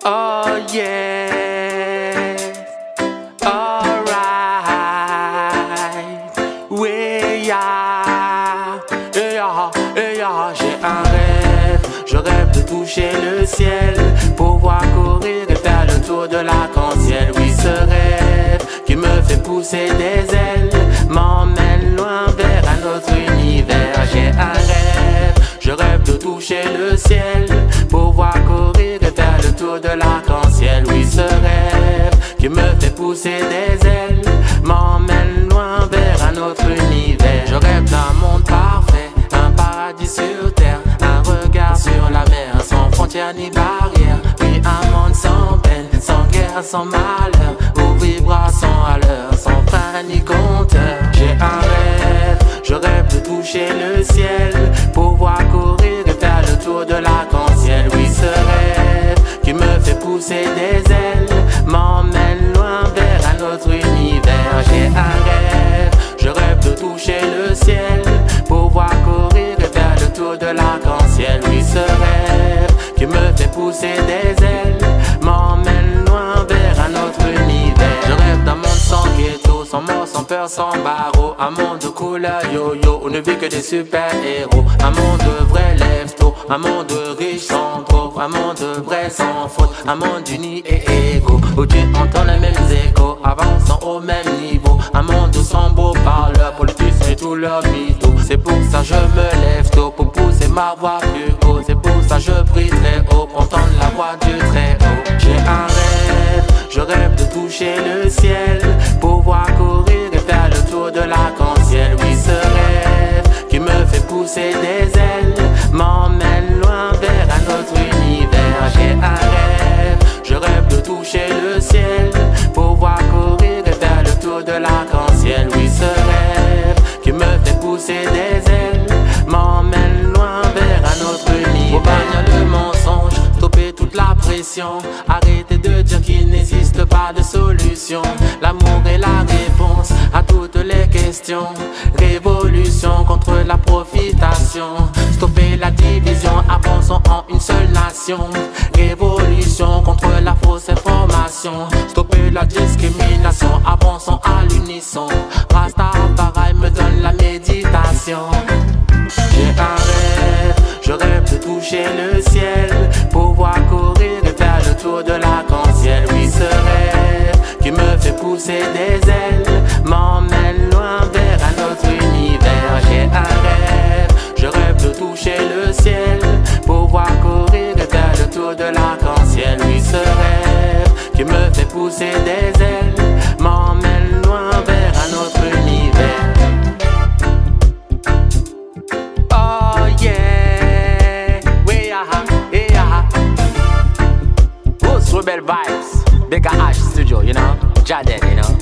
Oh yeah, alright, oui, j'ai un rêve, je rêve de toucher le ciel, pouvoir courir et faire le tour de l'arc-en-ciel. Oui, ce rêve qui me fait pousser des ailes m'emmène loin vers un autre univers. J'ai un rêve, je rêve de toucher le ciel, pouvoir courir et faire le tour de l'arc-en-ciel. Oui, ce rêve qui me fait pousser des ailes m'emmène loin vers un autre univers. Je rêve d'un monde parfait, un paradis sur terre, un regard sur la mer, sans frontières ni barrières. Oui, un monde sans peine, sans guerre, sans malheur, où vivra sans à sans fin ni compteur. J'ai un rêve, je rêve de toucher le ciel, pouvoir courir et faire le tour de l'arc-en-ciel. Oui, ce rêve qui me fait pousser des ailes m'emmène loin vers un autre univers. J'ai un rêve, je rêve de toucher le ciel, pouvoir courir et faire le tour de l'arc-en-ciel. Oui, ce rêve qui me fait pousser des ailes m'emmène loin vers un autre univers. Je rêve d'un monde sans ghetto, sans mort, sans peur, sans barreaux, un monde de couleur yo-yo où ne vit que des super-héros, un monde de vrais lève-tôt, un monde riche sans trop, un monde vrai sans faute, un monde uni et égaux, où tu entends les mêmes échos, avançant au même niveau, un monde sans beau parleurs, politiciens et tout leur mytho. C'est pour ça que je me lève tôt, pour pousser ma voix plus haut. C'est pour ça que je prie très haut, pour entendre la voix du très haut. J'ai un rêve, je rêve de toucher le ciel, pouvoir courir et faire le tour de l'arc-en-ciel. Oui, ce rêve qui me fait pousser des ailes m'emmène loin vers un autre univers. J'ai un rêve, je rêve de toucher le ciel, pouvoir courir et faire le tour de l'arc-en-ciel. Oui, ce rêve qui me fait pousser des ailes m'emmène loin vers un autre univers. Faut bannir le mensonge, stopper toute la pression, arrêter de dire qu'il n'existe pas de solution. L'amour est la réponse à toutes les questions. Révolution contre la profitation, stopper la division, avançons en une seule nation. Révolution contre la fausse information, stopper la discrimination, avançons à l'unisson. Rastafari me donne la méditation. J'ai un rêve, je rêve de toucher le ciel, pouvoir courir et faire le tour de l'arc-en-ciel. Oui, ce rêve qui me fait pousser des ailes m'emmène loin vers un autre univers. J'ai un rêve, je rêve de toucher le ciel, pouvoir courir et faire le tour de l'arc-en-ciel. Oui, ce rêve qui me fait pousser des ailes m'emmène loin vers un autre univers. Oh yeah, Rebel Vibes, Bigger Ash Studio, you know, Jaden, you know.